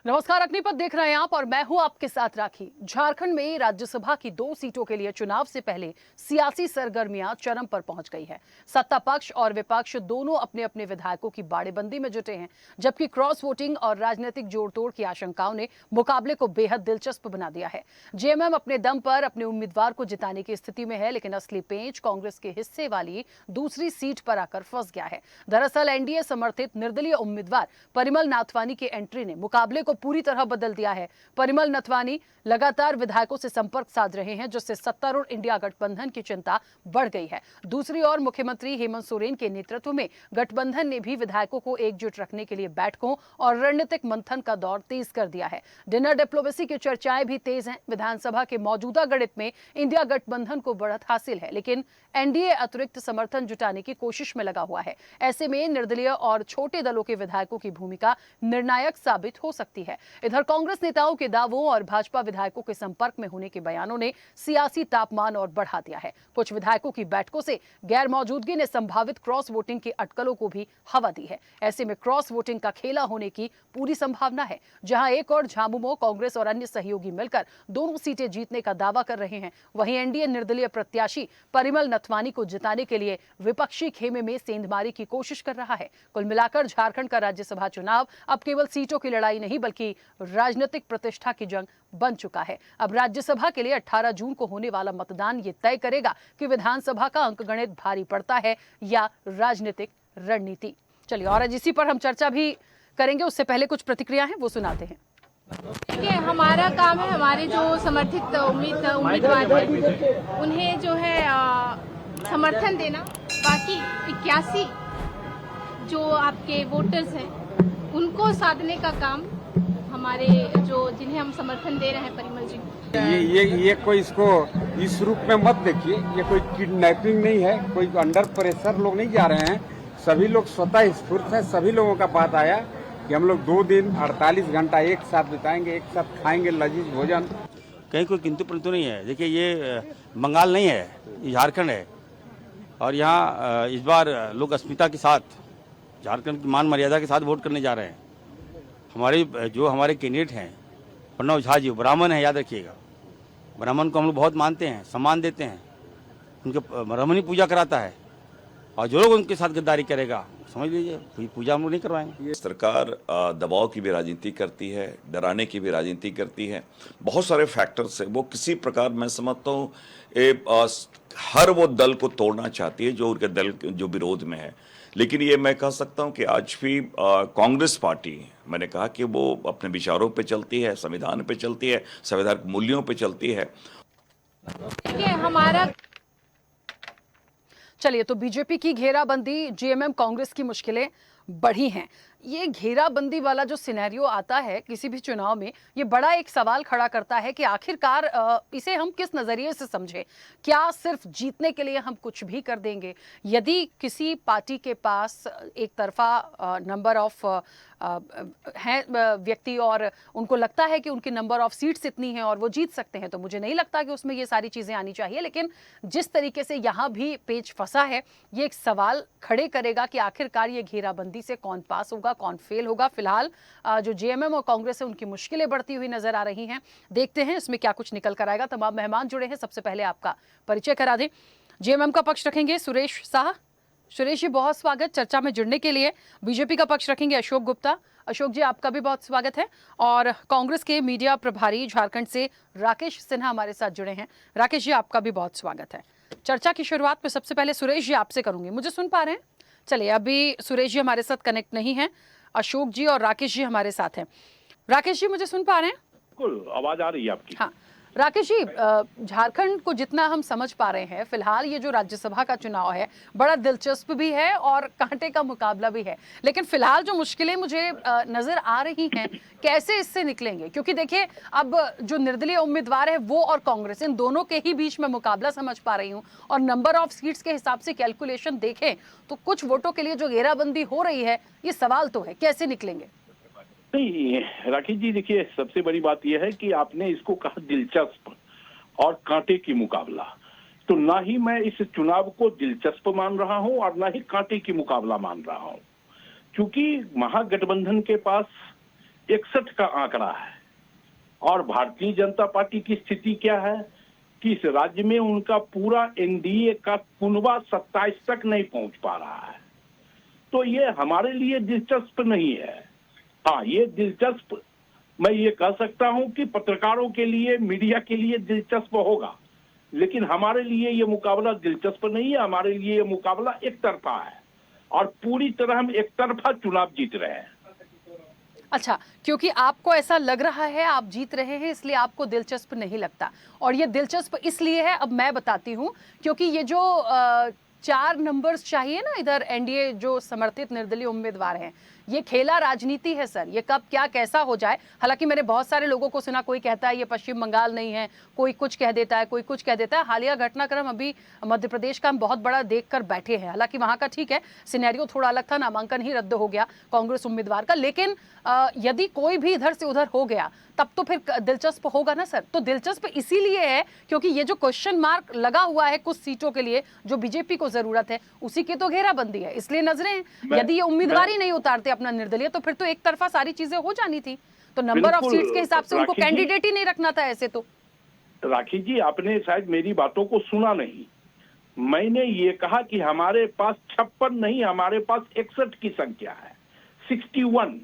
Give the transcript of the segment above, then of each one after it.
नमस्कार, अग्निपथ देख रहे हैं आप और मैं हूं आपके साथ राखी। झारखंड में राज्यसभा की 2 सीटों के लिए चुनाव से पहले सियासी सरगर्मियां चरम पर पहुंच गई है। सत्ता पक्ष और विपक्ष दोनों अपने अपने विधायकों की बाड़ेबंदी में जुटे हैं, जबकि क्रॉस वोटिंग और राजनीतिक जोड़तोड़ की आशंकाओं ने मुकाबले को बेहद दिलचस्प बना दिया है। जेएमएम अपने दम पर अपने उम्मीदवार को जिताने की स्थिति में है, लेकिन असली पेंच कांग्रेस के हिस्से वाली दूसरी सीट पर आकर फंस गया है। दरअसल एनडीए समर्थित निर्दलीय उम्मीदवार परिमल नाथवानी की एंट्री ने मुकाबले को पूरी तरह बदल दिया है। परिमल नथवानी लगातार विधायकों से संपर्क साध रहे हैं, जिससे सत्तारूढ़ इंडिया गठबंधन की चिंता बढ़ गई है। दूसरी ओर मुख्यमंत्री हेमंत सोरेन के नेतृत्व में गठबंधन ने भी विधायकों को एकजुट रखने के लिए बैठकों और रणनीतिक मंथन का दौर तेज कर दिया है। डिनर डिप्लोमेसी की चर्चाएं भी तेज हैं। विधानसभा के मौजूदा गणित में इंडिया गठबंधन को बढ़त हासिल है, लेकिन एनडीए अतिरिक्त समर्थन जुटाने की कोशिश में लगा हुआ है। ऐसे में निर्दलीय और छोटे दलों के विधायकों की भूमिका निर्णायक साबित हो सकती है। इधर कांग्रेस नेताओं के दावों और भाजपा विधायकों के संपर्क में होने के बयानों ने सियासी तापमान और बढ़ा दिया है। कुछ विधायकों की बैठकों से गैर मौजूदगी ने संभावित क्रॉस वोटिंग की अटकलों को भी हवा दी है। ऐसे में क्रॉस वोटिंग का खेला होने की पूरी संभावना है, जहां एक और झामुमो कांग्रेस और अन्य सहयोगी मिलकर दोनों सीटें जीतने का दावा कर रहे हैं। वहीं एनडीए निर्दलीय प्रत्याशी परिमल नथवानी को जिताने के लिए विपक्षी खेमे में सेंधमारी की कोशिश कर रहा है। कुल मिलाकर झारखंड का राज्यसभा चुनाव अब केवल सीटों की लड़ाई नहीं, बल्कि राजनीतिक प्रतिष्ठा की जंग बन चुका है। अब राज्यसभा के लिए 18 जून को होने वाला मतदान ये तय करेगा कि विधानसभा का अंकगणित भारी पड़ता है या राजनीतिक रणनीति। चलिए, और आज इसी पर हम चर्चा भी करेंगे। उससे पहले कुछ प्रतिक्रिया है, वो सुनाते हैं। देखिए, हमारा काम है, हमारे जो समर्थित उम्मीदवार हैं उन्हें जो है समर्थन देना। बाकी 81 जो आपके वोटर्स हैं उनको साधने का काम हमारे जो जिन्हें हम समर्थन दे रहे हैं परिमल जी को। ये कोई इसको इस रूप में मत देखिए। ये कोई किडनैपिंग नहीं है, कोई अंडर प्रेशर लोग नहीं जा रहे हैं। सभी लोग स्वतः स्फूर्त हैं। सभी लोगों का बात आया कि हम लोग 2 दिन 48 घंटा एक साथ बिताएंगे, एक साथ खाएंगे लजीज भोजन। कहीं कोई किंतु परंतु नहीं है। देखिए, ये बंगाल नहीं है, ये झारखंड है। और यहाँ इस बार लोग अस्मिता के साथ, झारखंड की मान मर्यादा के साथ वोट करने जा रहे हैं। हमारे कैंडिडेट हैं प्रणव झा जी, ब्राह्मण है, याद रखिएगा। ब्राह्मण को हम लोग बहुत मानते हैं, सम्मान देते हैं, उनके ब्राह्मणी पूजा कराता है। और जो लोग उनके साथ गद्दारी करेगा, समझ लीजिए पूजा हम लोग नहीं करवाएंगे। सरकार दबाव की भी राजनीति करती है, डराने की भी राजनीति करती है। बहुत सारे फैक्टर्स है। वो किसी प्रकार मैं समझता हूँ हर वो दल को तोड़ना चाहती है जो उनके दल जो विरोध में है। लेकिन ये मैं कह सकता हूँ कि आज भी कांग्रेस पार्टी, मैंने कहा कि वो अपने विचारों पे चलती है, संविधान पे चलती है, संवैधानिक मूल्यों पे चलती है। देखिए, हमारा चलिए, तो बीजेपी की घेराबंदी, जेएमएम कांग्रेस की मुश्किलें बढ़ी हैं। ये घेराबंदी वाला जो सिनेरियो आता है किसी भी चुनाव में, ये बड़ा एक सवाल खड़ा करता है कि आखिरकार इसे हम किस नजरिए से समझें। क्या सिर्फ जीतने के लिए हम कुछ भी कर देंगे? यदि किसी पार्टी के पास एक तरफा नंबर ऑफ हैं व्यक्ति और उनको लगता है कि उनकी नंबर ऑफ सीट्स इतनी हैं और वो जीत सकते हैं, तो मुझे नहीं लगता कि उसमें ये सारी चीजें आनी चाहिए। लेकिन जिस तरीके से यहाँ भी पेच फंसा है, ये एक सवाल खड़े करेगा कि आखिरकार ये घेराबंदी से कौन पास होगा, कौन फेल होगा। फिलहाल जो जेएमएम और कांग्रेस है उनकी मुश्किलें बढ़ती हुई नजर आ रही हैं। देखते हैं इसमें क्या कुछ निकल कर आएगा। तमाम मेहमान जुड़े हैं, सबसे पहले आपका परिचय करा दें। जेएमएम का पक्ष रखेंगे सुरेश शाह। सुरेश जी, बहुत स्वागत चर्चा में जुड़ने के लिए। बीजेपी का पक्ष रखेंगे अशोक गुप्ता। अशोक जी, आपका भी बहुत स्वागत है। और कांग्रेस के मीडिया प्रभारी झारखंड से राकेश सिन्हा हमारे साथ जुड़े हैं। राकेश जी, आपका भी बहुत स्वागत है। चर्चा की शुरुआत में सबसे पहले सुरेश जी आपसे करूंगी। मुझे सुन पा रहे हैं? चलिए, अभी सुरेश जी हमारे साथ कनेक्ट नहीं है। अशोक जी और राकेश जी हमारे साथ हैं। राकेश जी, मुझे सुन पा रहे हैं? बिल्कुल, आवाज आ रही है आपकी। हाँ राकेश जी, झारखंड को जितना हम समझ पा रहे हैं, फिलहाल ये जो राज्यसभा का चुनाव है बड़ा दिलचस्प भी है और कांटे का मुकाबला भी है। लेकिन फिलहाल जो मुश्किलें मुझे नजर आ रही हैं, कैसे इससे निकलेंगे? क्योंकि देखिए, अब जो निर्दलीय उम्मीदवार है वो और कांग्रेस, इन दोनों के ही बीच में मुकाबला समझ पा रही हूँ। और नंबर ऑफ सीट्स के हिसाब से कैलकुलेशन देखें तो कुछ वोटों के लिए जो घेराबंदी हो रही है, ये सवाल तो है, कैसे निकलेंगे? नहीं राकेश जी, देखिए, सबसे बड़ी बात यह है कि आपने इसको कहा दिलचस्प और कांटे की मुकाबला। तो ना ही मैं इस चुनाव को दिलचस्प मान रहा हूं और ना ही कांटे की मुकाबला मान रहा हूं, क्योंकि महागठबंधन के पास 61 का आंकड़ा है। और भारतीय जनता पार्टी की स्थिति क्या है कि इस राज्य में उनका पूरा एनडीए का कुनबा 27 तक नहीं पहुंच पा रहा है। तो ये हमारे लिए दिलचस्प नहीं है। हाँ, ये दिलचस्प, मैं ये कह सकता हूं कि पत्रकारों के लिए, मीडिया के लिए दिलचस्प होगा, लेकिन हमारे लिए ये मुकाबला दिलचस्प नहीं है। हमारे लिए ये मुकाबला एक तरफा है और पूरी तरह हम एक तरफा चुनाव जीत रहे हैं। अच्छा, क्योंकि आपको ऐसा लग रहा है आप जीत रहे हैं इसलिए आपको दिलचस्प नहीं लगता, और ये दिलचस्प इसलिए है, अब मैं बताती हूँ, क्योंकि ये जो 4 नंबर्स चाहिए ना इधर एनडीए जो समर्थित निर्दलीय उम्मीदवार हैं, ये खेला राजनीति है सर। ये कब क्या कैसा हो जाए, हालांकि मैंने बहुत सारे लोगों को सुना, कोई कहता है ये पश्चिम बंगाल नहीं है, कोई कुछ कह देता है, कोई कुछ कह देता है। हालिया घटनाक्रम अभी मध्य प्रदेश का हम बहुत बड़ा देखकर बैठे हैं, हालांकि वहां का ठीक है सिनेरियो थोड़ा अलग था, नामांकन ही रद्द हो गया कांग्रेस उम्मीदवार का, लेकिन यदि कोई भी इधर से उधर हो गया तब तो फिर दिलचस्प होगा ना सर। तो दिलचस्प इसीलिए है क्योंकि ये जो क्वेश्चन मार्क लगा हुआ है कुछ सीटों के लिए जो बीजेपी को जरूरत है, उसी की तो घेराबंदी है, इसलिए नजरें हैं। यदि ये उम्मीदवार ही नहीं उतारते अपना निर्दलीय तो फिर तो एक तरफा सारी चीजें हो जानी थी। तो नंबर ऑफ सीट्स के हिसाब से उनको कैंडिडेट ही नहीं रखना था ऐसे तो। राखी जी, आपने शायद मेरी बातों को सुना नहीं। मैंने ये कहा कि हमारे पास 56 नहीं, हमारे पास 61 की संख्या है, 61।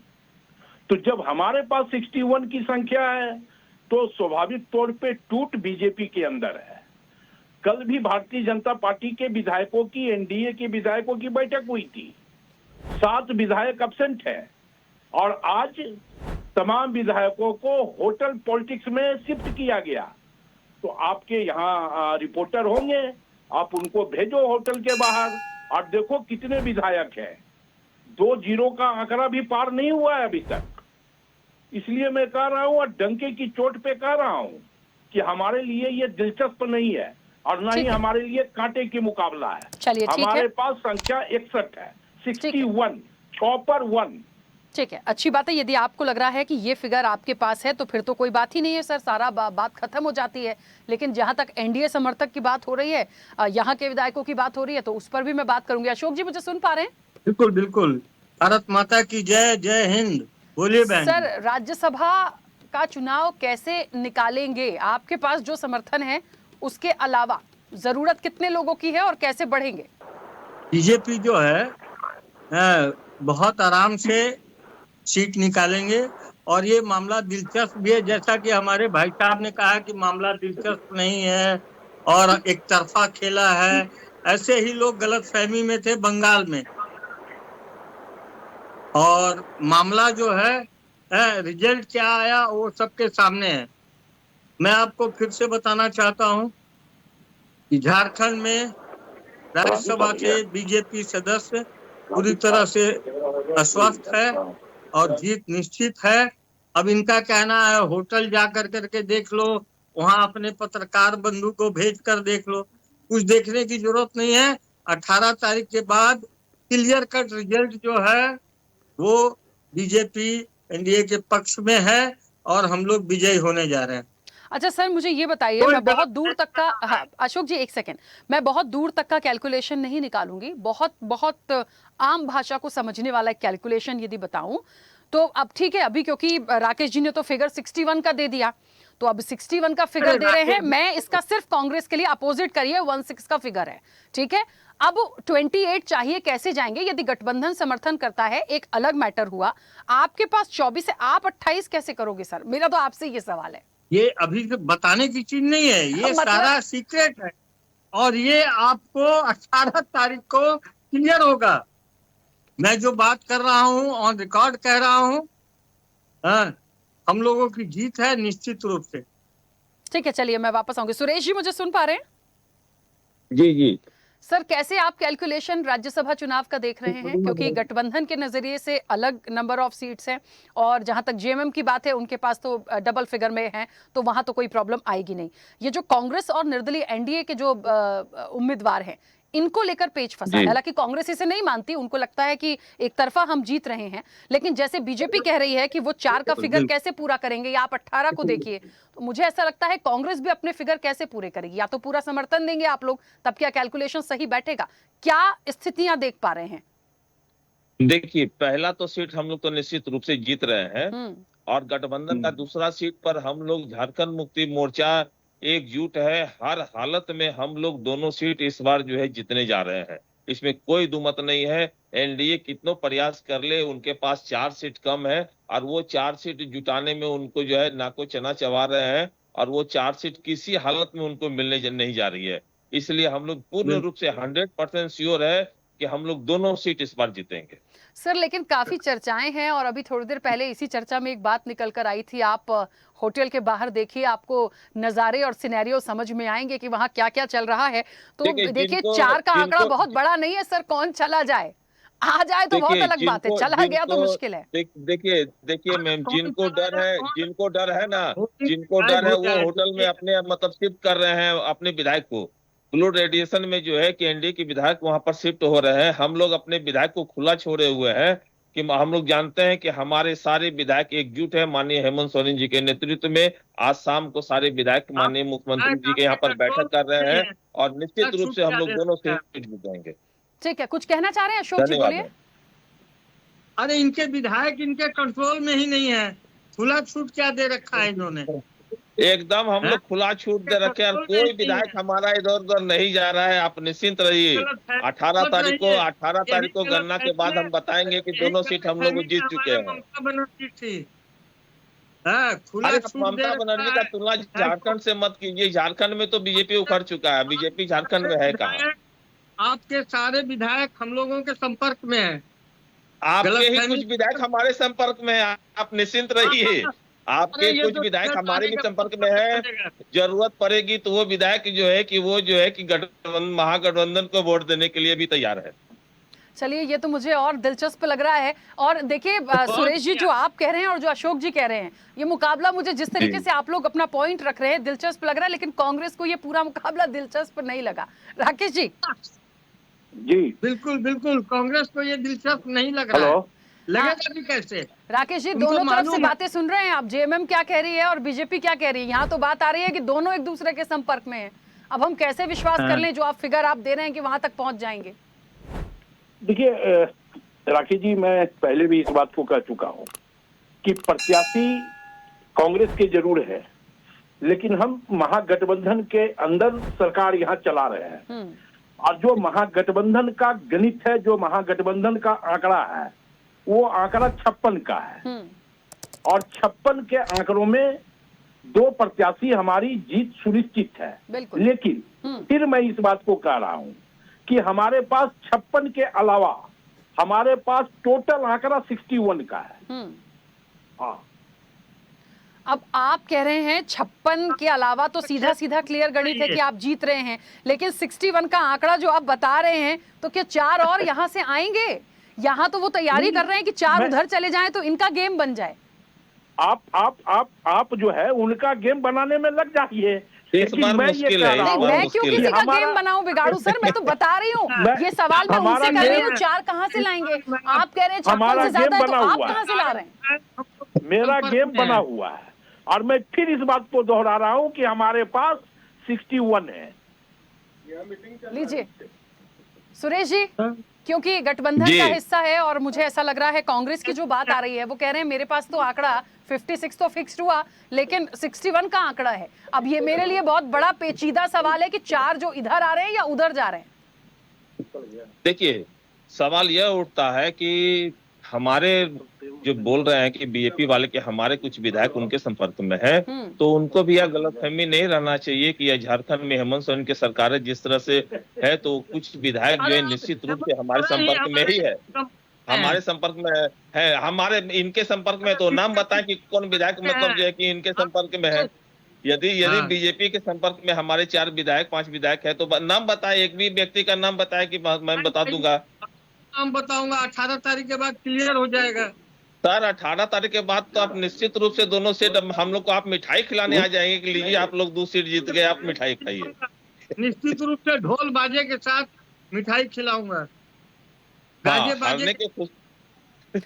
तो जब हमारे पास 61 की संख्या है तो स्वाभाविक तौर पे टूट बीजेपी के अंदर है। कल भी भारतीय जनता पार्टी के विधायकों की, एनडीए के विधायकों की बैठक हुई थी, 7 विधायक एब्सेंट है और आज तमाम विधायकों को होटल पॉलिटिक्स में शिफ्ट किया गया। तो आपके यहाँ रिपोर्टर होंगे, आप उनको भेजो होटल के बाहर और देखो कितने विधायक हैं। 2-0 का आंकड़ा भी पार नहीं हुआ है अभी तक। इसलिए मैं कह रहा हूं और डंके की चोट पे कह रहा हूं कि हमारे लिए ये दिलचस्प नहीं है और न ही हमारे लिए कांटे की मुकाबला है। चलिए ठीक है, हमारे पास संख्या 61 है, 61, 6 पर 1। ठीक है, अच्छी बात है। यदि आपको लग रहा है कि ये फिगर आपके पास है तो फिर तो कोई बात ही नहीं है सर, सारा बात खत्म हो जाती है। लेकिन जहां तक एनडीए समर्थक की बात हो रही है, यहाँ के विधायकों की बात हो रही है, तो उस पर भी मैं बात करूंगी। अशोक जी, मुझे सुन पा रहे हैं? बिल्कुल बिल्कुल। भारत माता की जय, जय हिंद। बोलिए बहन। सर, राज्यसभा का चुनाव कैसे निकालेंगे? आपके पास जो समर्थन है उसके अलावा जरूरत कितने लोगों की है और कैसे बढ़ेंगे? बीजेपी जो है बहुत आराम से सीट निकालेंगे और ये मामला दिलचस्प भी है, जैसा कि हमारे भाई साहब ने कहा कि मामला दिलचस्प नहीं है और एक तरफा खेला है। ऐसे ही लोग गलतफहमी में थे बंगाल में, और मामला जो है रिजल्ट क्या आया वो सबके सामने है। मैं आपको फिर से बताना चाहता हूं कि झारखंड में राज्यसभा के बीजेपी सदस्य पूरी तरह से आश्वस्त है और जीत निश्चित है। अब इनका कहना है होटल जा करके देख लो, वहां अपने पत्रकार बंधु को भेज कर देख लो। कुछ देखने की जरूरत नहीं है। 18 तारीख के बाद क्लियर कट रिजल्ट जो है वो बीजेपी एनडीए के पक्ष में है और हम लोग विजयी होने जा रहे हैं। अच्छा सर, मुझे ये बताइए, मैं बहुत दूर तक का, हाँ अशोक जी एक सेकंड, मैं बहुत दूर तक का कैलकुलेशन नहीं निकालूंगी, बहुत आम भाषा को समझने वाला एक कैलकुलेशन यदि बताऊं तो अब ठीक है, अभी क्योंकि राकेश जी ने तो फिगर 61 का दे दिया, तो अब 61 का फिगर दे रहे हैं। मैं इसका सिर्फ कांग्रेस के लिए अपोजिट करिए 16 का फिगर है, ठीक है। अब 28 चाहिए, कैसे जाएंगे? यदि गठबंधन समर्थन करता है एक अलग मैटर हुआ, आपके पास 24 है, आप 28 कैसे करोगे सर? मेरा तो आपसे ये सवाल है। ये अभी बताने की चीज नहीं है, ये सारा सीक्रेट है और ये आपको 18 तारीख को क्लियर होगा। मैं जो बात कर रहा हूँ ऑन रिकॉर्ड कह रहा हूँ, हम लोगों की जीत है निश्चित रूप से। ठीक है, चलिए मैं वापस आऊंगी। सुरेश जी, मुझे सुन पा रहे हैं? जी जी सर, कैसे आप कैलकुलेशन राज्यसभा चुनाव का देख रहे हैं? क्योंकि गठबंधन के नजरिए से अलग नंबर ऑफ सीट्स हैं और जहां तक जेएमएम की बात है उनके पास तो डबल फिगर में है, तो वहां तो कोई प्रॉब्लम आएगी नहीं। ये जो कांग्रेस और निर्दलीय एनडीए के जो उम्मीदवार हैं, इनको लेकर पेच फंसा है। हालांकि कांग्रेस इसे नहीं मानती, उनको लगता है कि एक तरफा हम जीत रहे हैं, लेकिन जैसे बीजेपी कह रही है कि वो 4 का फिगर कैसे पूरा करेंगे, या आप 18 को देखिए, तो मुझे ऐसा लगता है कांग्रेस भी अपने फिगर कैसे पूरे करेगी। या तो पूरा समर्थन देंगे आप लोग, तब क्या कैलकुलेशन सही बैठेगा? क्या स्थितियां देख पा रहे हैं? देखिए, पहला तो सीट हम लोग तो निश्चित रूप से जीत रहे हैं और गठबंधन का दूसरा सीट पर हम लोग झारखंड मुक्ति मोर्चा एकजुट है। हर हालत में हम लोग दोनों सीट इस बार जो है जीतने जा रहे हैं, इसमें कोई दुमत नहीं है। एनडीए कितनों प्रयास कर ले, उनके पास 4 सीट कम है और वो 4 सीट जुटाने में उनको जो है नाको चना चबा रहे हैं और वो 4 सीट किसी हालत में उनको मिलने नहीं जा रही है। इसलिए हम लोग पूर्ण रूप से 100% श्योर है कि हम लोग दोनों सीट इस बार जीतेंगे। सर लेकिन काफी चर्चाएं हैं और अभी थोड़ी देर पहले इसी चर्चा में एक बात निकल कर आई थी। आप होटल के बाहर देखिए, आपको नजारे और सिनेरियो समझ में आएंगे कि वहां क्या क्या चल रहा है। तो देखिए 4 का आंकड़ा बहुत बड़ा नहीं है सर, कौन चला जाए, आ जाए तो बहुत अलग बात है, चला गया तो मुश्किल है। देखिए मैम, जिनको डर है ना, जिनको डर है वो होटल में अपने मतलब शिफ्ट कर रहे हैं अपने विधायक को। ब्लू रेडिएशन में जो है कि एनडीए के विधायक वहां पर शिफ्ट हो रहे हैं। हम लोग अपने विधायक को खुला छोड़े हुए हैं कि हम लोग जानते हैं कि हमारे सारे विधायक एकजुट है माननीय हेमंत सोरेन जी के नेतृत्व में। आज शाम को सारे विधायक माननीय मुख्यमंत्री जी के यहाँ पर बैठक कर रहे हैं और निश्चित रूप से हम लोग दोनों सीट जीतेंगे। ठीक है, कुछ कहना चाह रहे हैं अशोक जी, बोलिए। अरे इनके विधायक इनके कंट्रोल में ही नहीं है, खुला छूट क्या दे रखा है इन्होंने। एकदम हम लोग खुला छूट दे रखे हैं, कोई विधायक हमारा इधर उधर नहीं जा रहा है, आप निश्चिंत रहिए। 18 तारीख को गणना के बाद हम बताएंगे कि दोनों सीट हम लोग जीत चुके हैं। ममता बनर्जी का तुलना झारखंड से मत कीजिए, झारखंड में तो बीजेपी उखड़ चुका है, बीजेपी झारखंड में है कहाँ। आपके सारे विधायक हम लोगों के संपर्क में है, आपके ही कुछ विधायक हमारे संपर्क में है, आप निश्चिंत रहिए। आपके कुछ विधायक हमारे भी संपर्क में है, जरूरत पड़ेगी तो वो विधायक जो है कि महागठबंधन को वोट देने के लिए भी तैयार है। चलिए, ये तो मुझे और दिलचस्प लग रहा है। और देखिए सुरेश जी, जो आप कह रहे हैं और जो अशोक जी कह रहे हैं, ये मुकाबला मुझे जिस तरीके से आप लोग अपना पॉइंट रख रहे हैं दिलचस्प लग रहा है, लेकिन कांग्रेस को ये पूरा मुकाबला दिलचस्प नहीं लगा। राकेश जी। जी बिल्कुल बिल्कुल, कांग्रेस को ये दिलचस्प नहीं लग रहा है, लगेगा भी कैसे। राकेश जी, दोनों तरफ से बातें सुन रहे हैं आप, जेएमएम क्या कह रही है और बीजेपी क्या कह रही है। यहाँ तो बात आ रही है कि दोनों एक दूसरे के संपर्क में हैं। अब हम कैसे विश्वास कर लें जो आप फिगर आप दे रहे हैं कि वहां तक पहुंच जाएंगे। देखिए राकेश जी, मैं पहले भी इस बात को कह चुका हूं कि प्रत्याशी कांग्रेस के जरूर है, लेकिन हम महागठबंधन के अंदर सरकार यहाँ चला रहे हैं। और जो महागठबंधन का गणित है, जो महागठबंधन का आंकड़ा है, वो आंकड़ा 56 का है। और 56 के आंकड़ों में 2 प्रत्याशी हमारी जीत सुनिश्चित है। लेकिन फिर मैं इस बात को कह रहा हूं कि हमारे पास 56 के अलावा हमारे पास टोटल आंकड़ा 61 का है। हाँ, अब आप कह रहे हैं 56 के अलावा तो सीधा सीधा क्लियर गणित है कि आप जीत रहे हैं, लेकिन 61 का आंकड़ा जो आप बता रहे हैं, तो क्या 4 और यहाँ से आएंगे? यहाँ तो वो तैयारी कर रहे हैं कि 4 उधर चले जाएं तो इनका गेम बन जाए। आप जो है उनका गेम बनाने में लग जाइए। मैं क्यों किसी का गेम बनाऊं, बिगाड़ू? सर मैं तो बता रही हूँ, ये सवाल मैं उनसे कर रही हूँ, 4 कहाँ से लाएंगे? आप कह रहे हैं 56 से ज्यादा है, तो आप कहाँ से ला रहे हैं? मेरा गेम बना हुआ है और मैं फिर इस बात को दोहरा रहा हूँ कि हमारे पास 61 है। लीजिए सुरेश जी, क्योंकि गठबंधन का हिस्सा है और मुझे ऐसा लग रहा है कांग्रेस की जो बात आ रही है, वो कह रहे हैं मेरे पास तो आंकड़ा 56 तो फिक्स्ड हुआ, लेकिन 61 का आंकड़ा है। अब ये मेरे लिए बहुत बड़ा पेचीदा सवाल है कि 4 जो इधर आ रहे हैं या उधर जा रहे हैं। देखिए, सवाल यह उठता है कि हमारे जो बोल रहे हैं कि बीजेपी वाले के हमारे कुछ विधायक उनके संपर्क में है, तो उनको भी यह गलतफहमी नहीं रहना चाहिए कि यह झारखंड में हेमंत सोरेन की सरकार जिस तरह से है, तो कुछ विधायक जो है निश्चित रूप से हमारे संपर्क में ही है, हमारे संपर्क में है। हमारे इनके संपर्क में तो नाम बताएं कि कौन विधायक मतलब जो है कि इनके संपर्क में है। यदि बीजेपी के संपर्क में हमारे 4 विधायक 5 विधायक है तो नाम बताए, एक भी व्यक्ति का नाम बताए कि मैं बता दूंगा। नाम बताऊंगा, 18 तारीख के बाद क्लियर हो जाएगा। सर 18 तारीख के बाद तो आप निश्चित रूप से दोनों सीट हम लोग को आप मिठाई खिलाने आ जाएंगे कि लीजिए आप लोग 2 सीट जीत गए, आप मिठाई खाइए। निश्चित रूप से ढोल बाजे के साथ मिठाई खिलाऊंगा।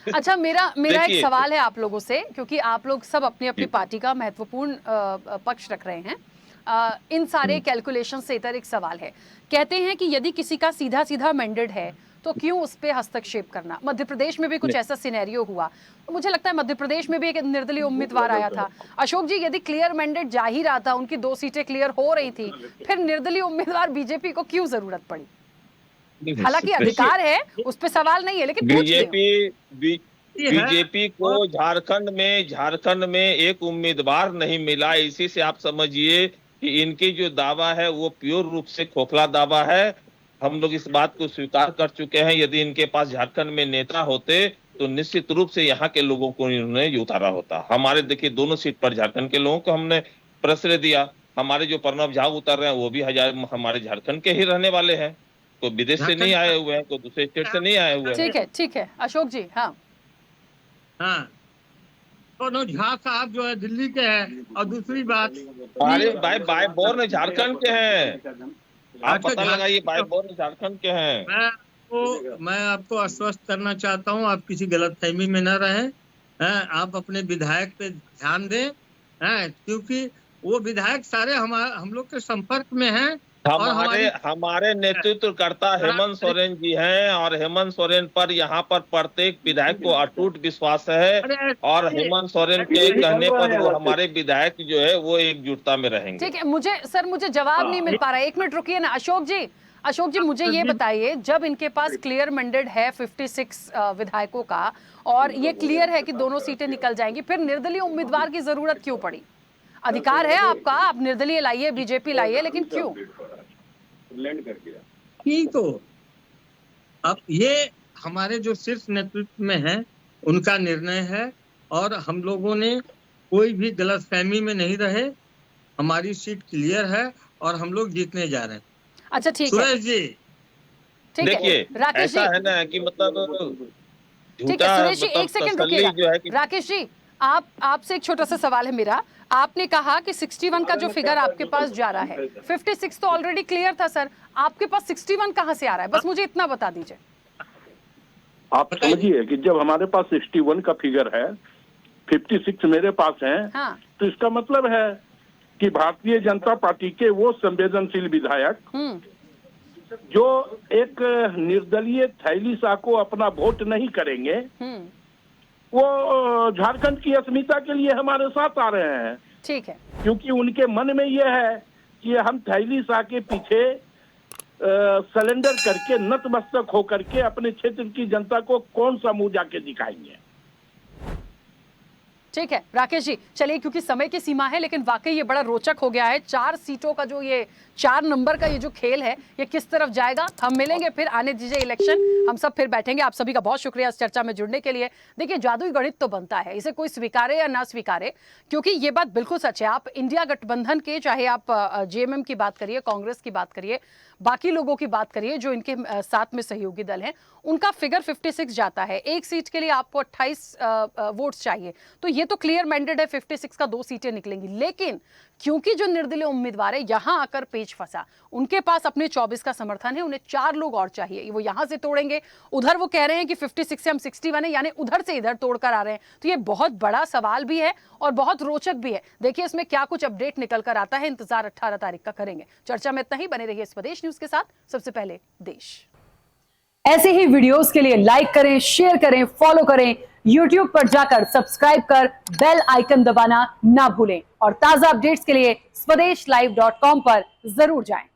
अच्छा, मेरा एक सवाल है आप लोगों से, क्योंकि आप लोग सब अपनी अपनी पार्टी का महत्वपूर्ण पक्ष रख रहे हैं। इन सारे कैलकुलेशन से इतर एक सवाल है, कहते हैं कि यदि किसी का सीधा सीधा मैंडेट है तो क्यों उस पे हस्तक्षेप करना। मध्य प्रदेश में भी कुछ ऐसा सिनेरियो हुआ, तो मुझे लगता है मध्य प्रदेश में भी एक निर्दलीय उम्मीदवार आया था। अशोक जी, यदि क्लियर मैंडेट जा ही रहा था, उनकी 2 सीटें क्लियर हो रही थी, फिर निर्दलीय उम्मीदवार बीजेपी को क्यों जरूरत पड़ी? हालांकि अधिकार है, उस पर सवाल नहीं है, लेकिन बीजेपी को झारखंड में एक उम्मीदवार नहीं मिला। इसी से आप समझिए कि इनकी जो दावा है वो प्योर रूप से खोखला दावा है। हम लोग इस बात को स्वीकार कर चुके हैं। यदि इनके पास झारखंड में नेता होते तो निश्चित रूप से यहाँ के लोगों को इन्होंने उतारा होता। हमारे देखिए दोनों सीट पर झारखंड के लोगों को हमने प्रश्रय दिया। हमारे जो प्रणब झा उतर रहे हैं वो भी हमारे झारखंड के ही रहने वाले हैं, कोई विदेश से नहीं आए हुए हैं, कोई दूसरे स्टेट से नहीं आए हुए हैं। ठीक है अशोक जी। हाँ, तो झा साहब जो है दिल्ली के हैं, और दूसरी बात, अरे भाई बाय बोर्न झारखंड के हैं, आप पता लगाइए, बाय बोर्न झारखंड के हैं। मैं आपको आश्वस्त करना चाहता हूं, आप किसी गलतफहमी में न रहें। आप अपने विधायक पे ध्यान दें, क्योंकि वो विधायक सारे हम लोग के संपर्क में हैं। हमारे नेतृत्वकर्ता हेमंत सोरेन जी हैं, और हेमंत सोरेन पर यहाँ पर प्रत्येक विधायक को अटूट विश्वास है, और हेमंत सोरेन के कहने पर वो हमारे विधायक जो है वो एकजुटता में रहेंगे। ठीक है, मुझे जवाब नहीं मिल पा रहा है, 1 मिनट रुकिए ना। अशोक जी मुझे ये बताइए, जब इनके पास क्लियर मैंडेट है 56 विधायकों का, और ये क्लियर है कि दोनों सीटें निकल जाएंगी, फिर निर्दलीय उम्मीदवार की जरूरत क्यों पड़ी? अधिकार है आपका, आप निर्दलीय लाइए, बीजेपी लाइए, लेकिन क्यों? तो अब ये हमारे जो शीर्ष नेतृत्व में है उनका निर्णय है, और हम लोगों ने कोई भी गलतफहमी में नहीं रहे। हमारी सीट क्लियर है और हम लोग जीतने जा रहे हैं। अच्छा, ठीक है सुरेश जी। देखिए, ऐसा है ना कि मतलब ठीक है सुरेश जी, 1 सेकंड रुकिएगा। राकेश जी, आपसे एक छोटा सा सवाल है मेरा। आपने कहा कि 61 का जो फिगर आपके पास जा रहा है, 56 तो ऑलरेडी क्लियर था सर, आपके पास 61 कहां से आ रहा है? बस मुझे इतना बता दीजिए। आप समझिए कि जब हमारे पास 61 का फिगर है, 56 मेरे पास है, हाँ। तो इसका मतलब है कि भारतीय जनता पार्टी के वो संवेदनशील विधायक जो एक निर्दलीय थैली शाह को अपना वोट नहीं करेंगे, वो झारखंड की अस्मिता के लिए हमारे साथ आ रहे हैं। ठीक है, क्योंकि उनके मन में यह है कि हम थैली शाह के पीछे सरेंडर करके, नतमस्तक होकर के अपने क्षेत्र की जनता को कौन सा मुंह जाके दिखाएंगे। ठीक है राकेश जी, चलिए, क्योंकि समय की सीमा है, लेकिन वाकई ये बड़ा रोचक हो गया है। 4 सीटों का जो ये 4 नंबर का ये जो खेल है, ये किस तरफ जाएगा। हम मिलेंगे फिर, आने दीजिए इलेक्शन, हम सब फिर बैठेंगे। आप सभी का बहुत शुक्रिया इस चर्चा में जुड़ने के लिए। देखिए, जादुई गणित तो बनता है, इसे कोई स्वीकारे या ना स्वीकारे, क्योंकि ये बात बिल्कुल सच है। आप इंडिया गठबंधन के, चाहे आप जेएमएम की बात करिए, कांग्रेस की बात करिए, बाकी लोगों की बात करिए जो इनके साथ में सहयोगी दल हैं, उनका फिगर 56 जाता है। 1 सीट के लिए आपको 28 वोट्स चाहिए, तो ये तो क्लियर मैंडेट है, 56 का 2 सीटें निकलेंगी। लेकिन क्योंकि जो निर्दलीय उम्मीदवार है, यहां आकर पेच फंसा, उनके पास अपने 24 का समर्थन है, उन्हें 4 लोग और चाहिए। वो यहां से तोड़ेंगे, उधर वो कह रहे हैं कि 56 से हम 61 है, यानी उधर से इधर तोड़कर आ रहे हैं। तो ये बहुत बड़ा सवाल भी है और बहुत रोचक भी है। देखिए इसमें क्या कुछ अपडेट निकल कर आता है, इंतजार 18 तारीख का करेंगे। चर्चा में इतना ही, बने रहिए स्वदेश न्यूज के साथ। सबसे पहले देश। ऐसे ही वीडियोस के लिए लाइक करें, शेयर करें, फॉलो करें। YouTube पर जाकर सब्सक्राइब कर बेल आइकन दबाना ना भूलें, और ताजा अपडेट्स के लिए स्वदेशलाइव.com पर जरूर जाएं।